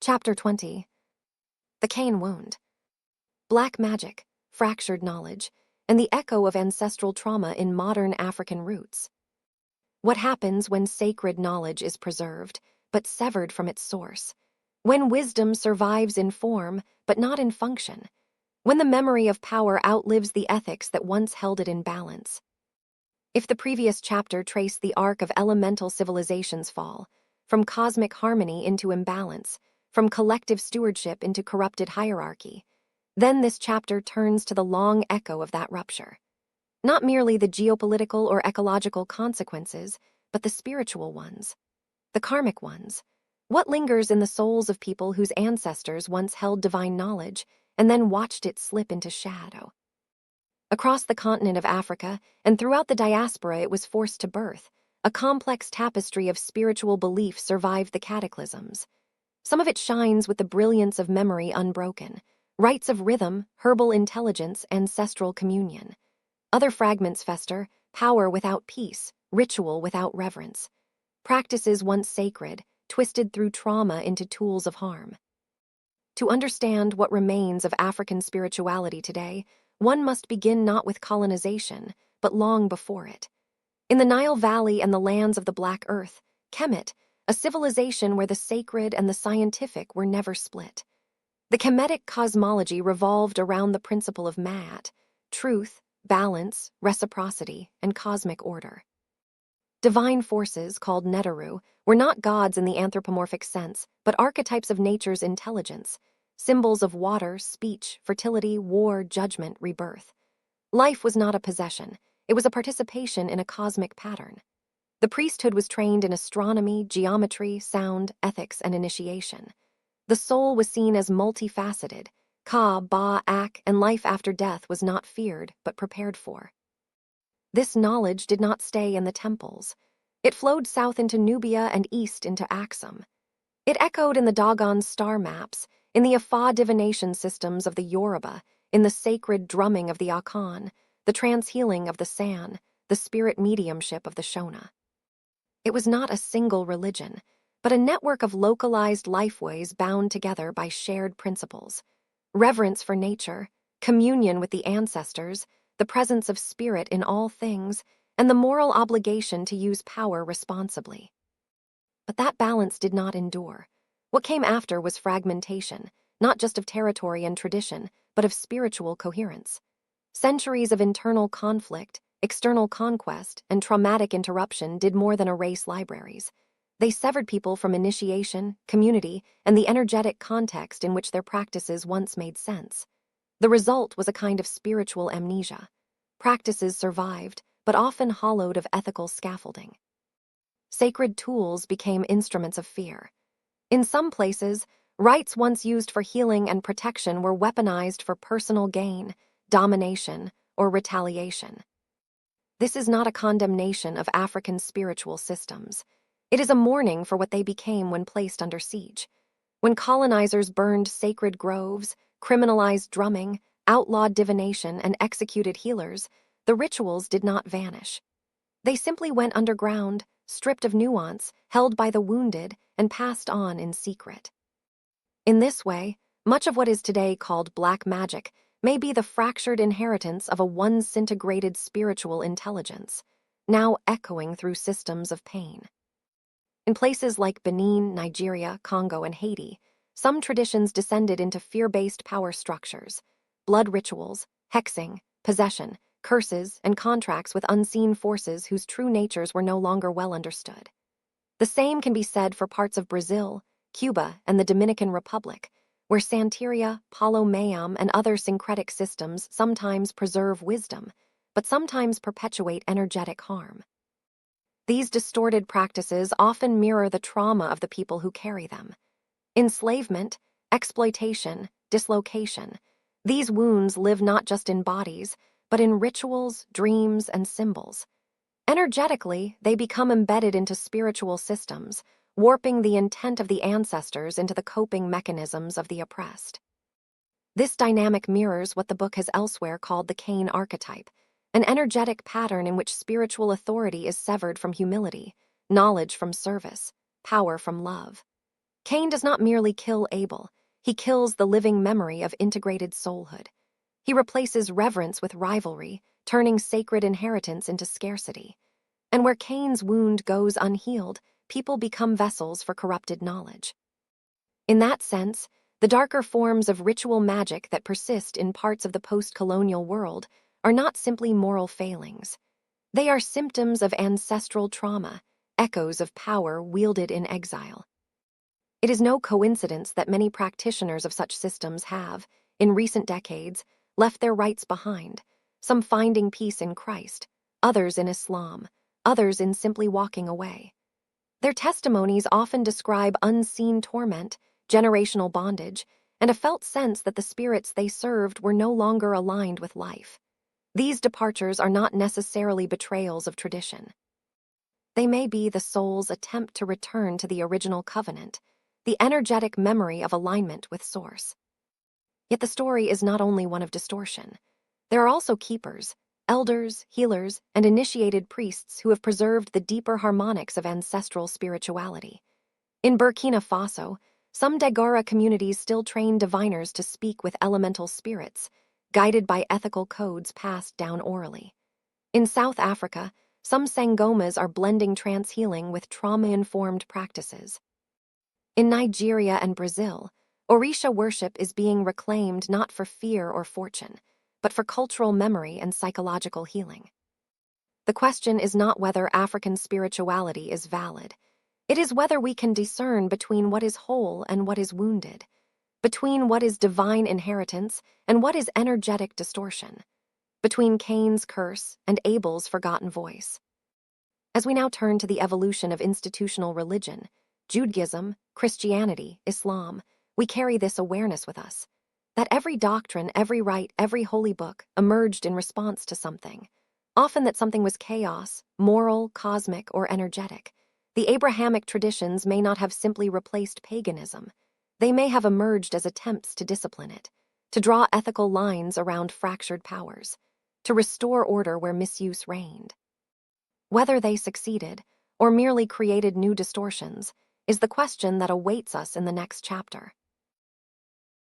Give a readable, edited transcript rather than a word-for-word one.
Chapter 20. The Cain Wound. Black magic, fractured knowledge, and the echo of ancestral trauma in modern African roots. What happens when sacred knowledge is preserved, but severed from its source? When wisdom survives in form, but not in function? When the memory of power outlives the ethics that once held it in balance? If the previous chapter traced the arc of elemental civilization's fall, from cosmic harmony into imbalance, from collective stewardship into corrupted hierarchy, then this chapter turns to the long echo of that rupture. Not merely the geopolitical or ecological consequences, but the spiritual ones, the karmic ones. What lingers in the souls of people whose ancestors once held divine knowledge and then watched it slip into shadow? Across the continent of Africa and throughout the diaspora it was forced to birth, a complex tapestry of spiritual belief survived the cataclysms. Some of it shines with the brilliance of memory unbroken, rites of rhythm, herbal intelligence, ancestral communion. Other fragments fester, power without peace, ritual without reverence. Practices once sacred, twisted through trauma into tools of harm. To understand what remains of African spirituality today, one must begin not with colonization, but long before it. In the Nile Valley and the lands of the Black Earth, Kemet, a civilization where the sacred and the scientific were never split. The Kemetic cosmology revolved around the principle of Ma'at, truth, balance, reciprocity, and cosmic order. Divine forces, called Neteru, were not gods in the anthropomorphic sense, but archetypes of nature's intelligence, symbols of water, speech, fertility, war, judgment, rebirth. Life was not a possession, it was a participation in a cosmic pattern. The priesthood was trained in astronomy, geometry, sound, ethics, and initiation. The soul was seen as multifaceted. Ka, Ba, Ak, and life after death was not feared, but prepared for. This knowledge did not stay in the temples. It flowed south into Nubia and east into Axum. It echoed in the Dogon's star maps, in the Ifa divination systems of the Yoruba, in the sacred drumming of the Akan, the trance-healing of the San, the spirit mediumship of the Shona. It was not a single religion, but a network of localized lifeways bound together by shared principles. Reverence for nature, communion with the ancestors, the presence of spirit in all things, and the moral obligation to use power responsibly. But that balance did not endure. What came after was fragmentation, not just of territory and tradition, but of spiritual coherence. Centuries of internal conflict, external conquest, and traumatic interruption did more than erase libraries. They severed people from initiation, community, and the energetic context in which their practices once made sense. The result was a kind of spiritual amnesia. Practices survived, but often hollowed of ethical scaffolding. Sacred tools became instruments of fear. In some places, rites once used for healing and protection were weaponized for personal gain, domination, or retaliation. This is not a condemnation of African spiritual systems. It is a mourning for what they became when placed under siege. When colonizers burned sacred groves, criminalized drumming, outlawed divination, and executed healers, the rituals did not vanish. They simply went underground, stripped of nuance, held by the wounded, and passed on in secret. In this way, much of what is today called black magic may be the fractured inheritance of a once-integrated spiritual intelligence, now echoing through systems of pain. In places like Benin, Nigeria, Congo, and Haiti, some traditions descended into fear-based power structures, blood rituals, hexing, possession, curses, and contracts with unseen forces whose true natures were no longer well understood. The same can be said for parts of Brazil, Cuba, and the Dominican Republic, where Santeria, Palo Mayom, and other syncretic systems sometimes preserve wisdom, but sometimes perpetuate energetic harm. These distorted practices often mirror the trauma of the people who carry them. Enslavement, exploitation, dislocation. These wounds live not just in bodies, but in rituals, dreams, and symbols. Energetically, they become embedded into spiritual systems, warping the intent of the ancestors into the coping mechanisms of the oppressed. This dynamic mirrors what the book has elsewhere called the Cain archetype, an energetic pattern in which spiritual authority is severed from humility, knowledge from service, power from love. Cain does not merely kill Abel, he kills the living memory of integrated soulhood. He replaces reverence with rivalry, turning sacred inheritance into scarcity. And where Cain's wound goes unhealed, people become vessels for corrupted knowledge. In that sense, the darker forms of ritual magic that persist in parts of the post-colonial world are not simply moral failings. They are symptoms of ancestral trauma, echoes of power wielded in exile. It is no coincidence that many practitioners of such systems have, in recent decades, left their rites behind, some finding peace in Christ, others in Islam, others in simply walking away. Their testimonies often describe unseen torment, generational bondage, and a felt sense that the spirits they served were no longer aligned with life. These departures are not necessarily betrayals of tradition. They may be the soul's attempt to return to the original covenant, the energetic memory of alignment with Source. Yet the story is not only one of distortion. There are also keepers, elders, healers, and initiated priests who have preserved the deeper harmonics of ancestral spirituality. In Burkina Faso, some Dagara communities still train diviners to speak with elemental spirits, guided by ethical codes passed down orally. In South Africa, some Sangomas are blending trance healing with trauma-informed practices. In Nigeria and Brazil, Orisha worship is being reclaimed not for fear or fortune, but for cultural memory and psychological healing. The question is not whether African spirituality is valid. It is whether we can discern between what is whole and what is wounded, between what is divine inheritance and what is energetic distortion, between Cain's curse and Abel's forgotten voice. As we now turn to the evolution of institutional religion, Judaism, Christianity, Islam, we carry this awareness with us, that every doctrine, every rite, every holy book emerged in response to something. Often that something was chaos, moral, cosmic, or energetic. The Abrahamic traditions may not have simply replaced paganism. They may have emerged as attempts to discipline it, to draw ethical lines around fractured powers, to restore order where misuse reigned. Whether they succeeded, or merely created new distortions, is the question that awaits us in the next chapter.